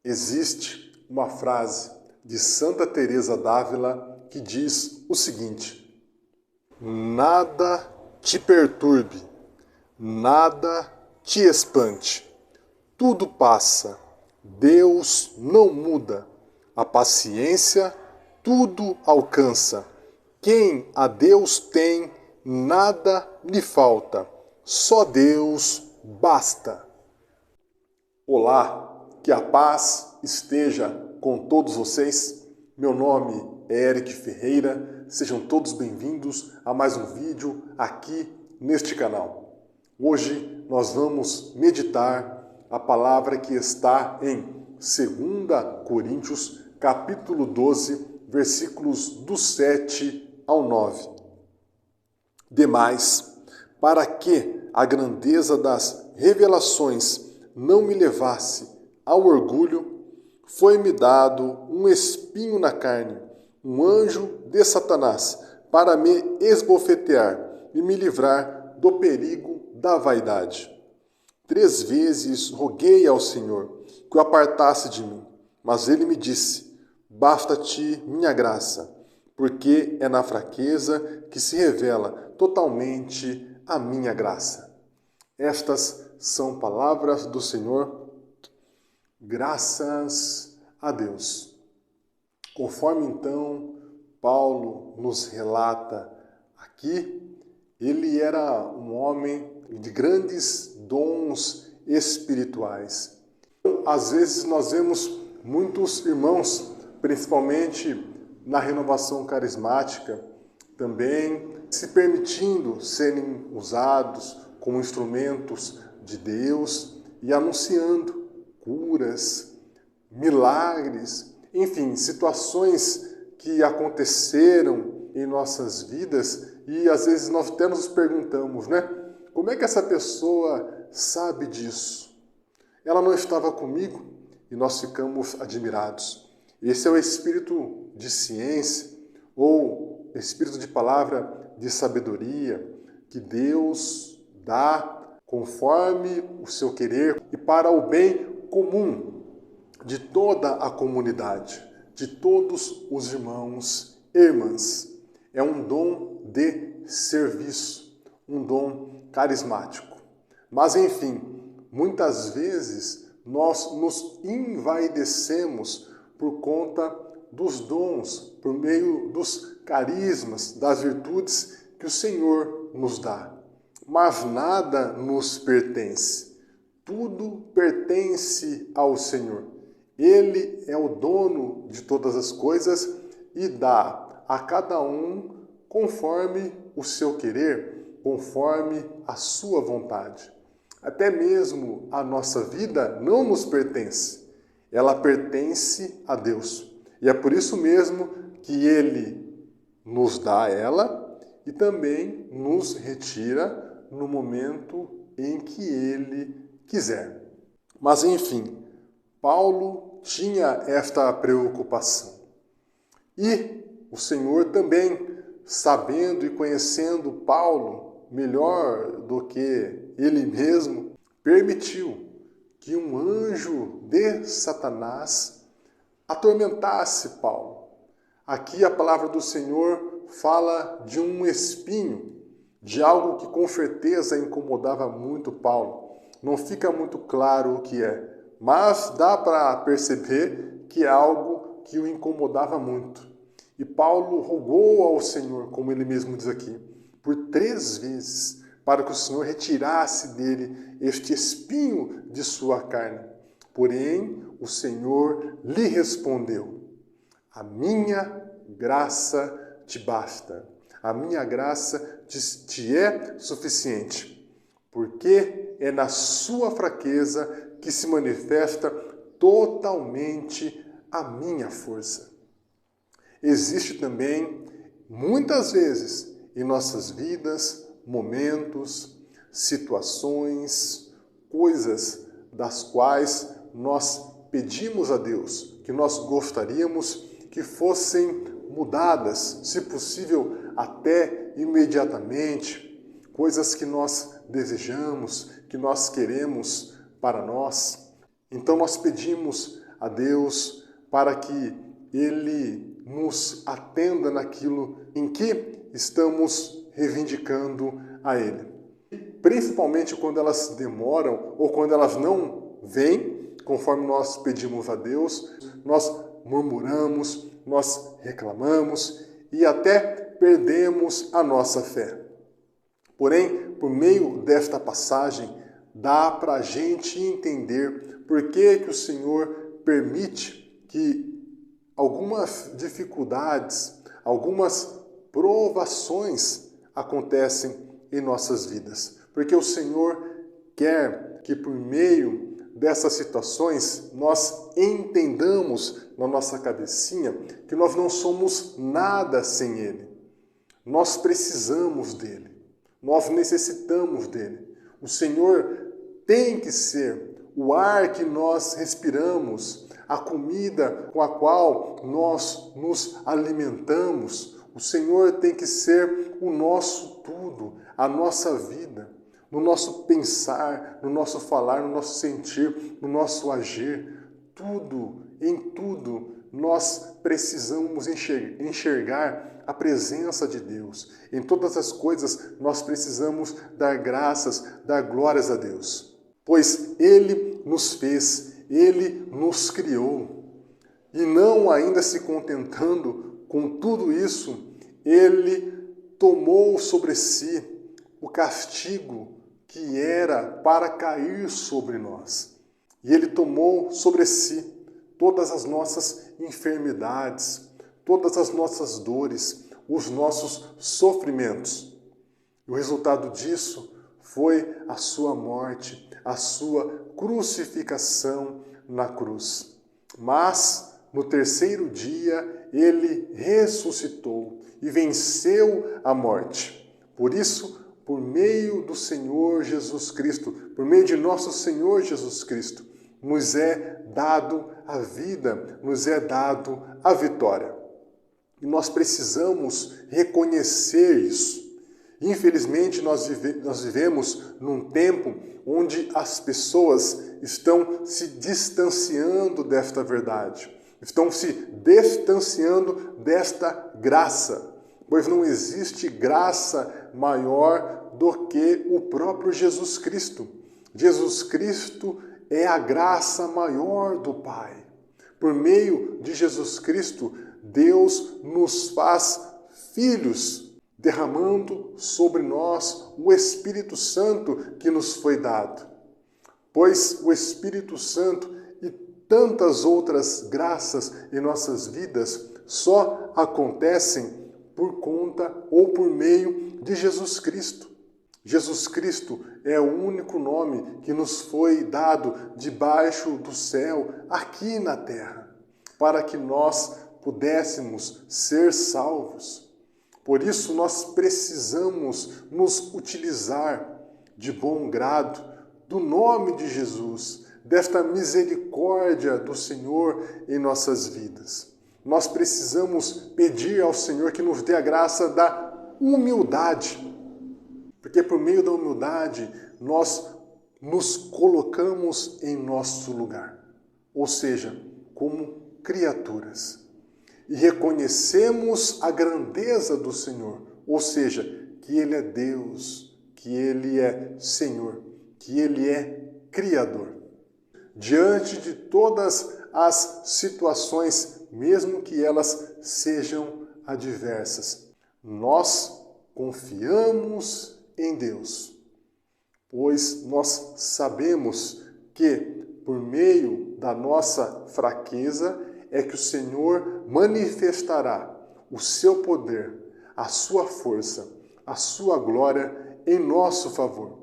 Existe uma frase de Santa Teresa d'Ávila que diz o seguinte: nada te perturbe, nada te espante, tudo passa, Deus não muda, a paciência tudo alcança. Quem a Deus tem, nada lhe falta, só Deus basta. Olá, que a paz esteja com todos vocês. Meu nome é Eric Ferreira, sejam todos bem-vindos a mais um vídeo aqui neste canal. Hoje nós vamos meditar a palavra que está em 2 Coríntios, capítulo 12, versículos do 7 ao 9. Demais, para que a grandeza das revelações não me levasse ao orgulho, foi-me dado um espinho na carne, um anjo de Satanás, para me esbofetear e me livrar do perigo da vaidade. 3 vezes roguei ao Senhor que o apartasse de mim, mas ele me disse: basta-te minha graça, porque é na fraqueza que se revela totalmente a minha graça. Estas são palavras do Senhor. Graças a Deus. Conforme então Paulo nos relata aqui, ele era um homem de grandes dons espirituais. Às vezes nós vemos muitos irmãos, principalmente na renovação carismática, também se permitindo serem usados como instrumentos de Deus e anunciando curas, milagres, enfim, situações que aconteceram em nossas vidas e às vezes nós até nos perguntamos, né? Como é que essa pessoa sabe disso? Ela não estava comigo e nós ficamos admirados. Esse é o espírito de ciência ou espírito de palavra de sabedoria que Deus dá conforme o seu querer e para o bem comum de toda a comunidade, de todos os irmãos e irmãs. É um dom de serviço, um dom carismático. Mas, enfim, muitas vezes nós nos envaidecemos por conta dos dons, por meio dos carismas, das virtudes que o Senhor nos dá. Mas nada nos pertence. Tudo pertence ao Senhor. Ele é o dono de todas as coisas e dá a cada um conforme o seu querer, conforme a sua vontade. Até mesmo a nossa vida não nos pertence. Ela pertence a Deus. E é por isso mesmo que Ele nos dá ela e também nos retira no momento em que Ele quiser. Mas enfim, Paulo tinha esta preocupação. E o Senhor também, sabendo e conhecendo Paulo melhor do que ele mesmo, permitiu que um anjo de Satanás atormentasse Paulo. Aqui a palavra do Senhor fala de um espinho, de algo que com certeza incomodava muito Paulo. Não fica muito claro o que é, mas dá para perceber que é algo que o incomodava muito. E Paulo rogou ao Senhor, como ele mesmo diz aqui, por 3 vezes, para que o Senhor retirasse dele este espinho de sua carne. Porém, o Senhor lhe respondeu: a minha graça te basta, a minha graça te é suficiente, porque é na sua fraqueza que se manifesta totalmente a minha força. Existe também, muitas vezes, em nossas vidas, momentos, situações, coisas das quais nós pedimos a Deus, que nós gostaríamos que fossem mudadas, se possível até imediatamente, coisas que nós desejamos, que nós queremos para nós. Então nós pedimos a Deus para que Ele nos atenda naquilo em que estamos reivindicando a Ele. Principalmente quando elas demoram ou quando elas não vêm, conforme nós pedimos a Deus, nós murmuramos, nós reclamamos e até perdemos a nossa fé. Porém, por meio desta passagem, dá para a gente entender por que o Senhor permite que algumas dificuldades, algumas provações acontecem em nossas vidas. Porque o Senhor quer que por meio dessas situações nós entendamos na nossa cabecinha que nós não somos nada sem Ele. Nós precisamos dEle. Nós necessitamos dEle. O Senhor tem que ser o ar que nós respiramos, a comida com a qual nós nos alimentamos. O Senhor tem que ser o nosso tudo, a nossa vida, no nosso pensar, no nosso falar, no nosso sentir, no nosso agir. Tudo, em tudo, nós precisamos enxergar a presença de Deus. Em todas as coisas, nós precisamos dar graças, dar glórias a Deus. Pois Ele nos fez, Ele nos criou. E não ainda se contentando com tudo isso, Ele tomou sobre si o castigo que era para cair sobre nós. E Ele tomou sobre si todas as nossas enfermidades, todas as nossas dores, os nossos sofrimentos. E o resultado disso foi a sua morte, a sua crucificação na cruz. Mas, no terceiro dia, Ele ressuscitou e venceu a morte. Por isso, por meio do Senhor Jesus Cristo, por meio de nosso Senhor Jesus Cristo, nos é dado a vida, nos é dado a vitória. E nós precisamos reconhecer isso. Infelizmente, nós vivemos num tempo onde as pessoas estão se distanciando desta verdade, estão se distanciando desta graça, pois não existe graça maior do que o próprio Jesus Cristo. Jesus Cristo é a graça maior do Pai. Por meio de Jesus Cristo, Deus nos faz filhos, derramando sobre nós o Espírito Santo que nos foi dado. Pois o Espírito Santo e tantas outras graças em nossas vidas só acontecem por conta ou por meio de Jesus Cristo. Jesus Cristo é o único nome que nos foi dado debaixo do céu, aqui na terra, para que nós pudéssemos ser salvos. Por isso nós precisamos nos utilizar de bom grado do nome de Jesus, desta misericórdia do Senhor em nossas vidas. Nós precisamos pedir ao Senhor que nos dê a graça da humildade, porque por meio da humildade nós nos colocamos em nosso lugar, ou seja, como criaturas. E reconhecemos a grandeza do Senhor, ou seja, que Ele é Deus, que Ele é Senhor, que Ele é Criador. Diante de todas as situações, mesmo que elas sejam adversas, nós confiamos em Deus, pois nós sabemos que, por meio da nossa fraqueza, é que o Senhor manifestará o seu poder, a sua força, a sua glória em nosso favor.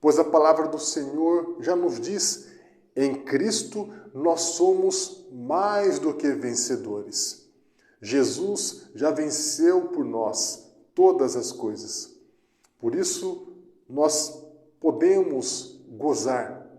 Pois a palavra do Senhor já nos diz: em Cristo nós somos mais do que vencedores. Jesus já venceu por nós todas as coisas. Por isso, nós podemos gozar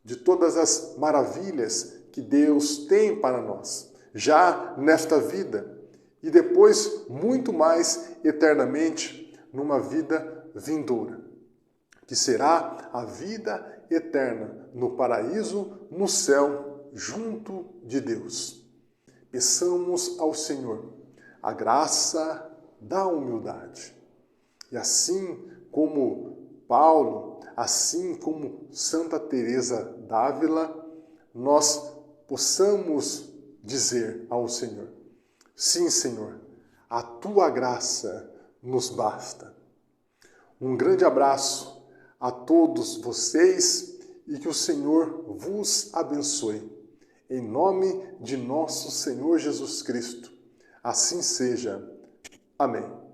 de todas as maravilhas que Deus tem para nós, já nesta vida, e depois muito mais eternamente, numa vida vindoura, que será a vida eterna no paraíso, no céu, junto de Deus. Peçamos ao Senhor a graça da humildade. E assim como Paulo, assim como Santa Teresa d'Ávila, nós possamos dizer ao Senhor: sim, Senhor, a tua graça nos basta. Um grande abraço a todos vocês e que o Senhor vos abençoe. Em nome de nosso Senhor Jesus Cristo. Assim seja. Amém.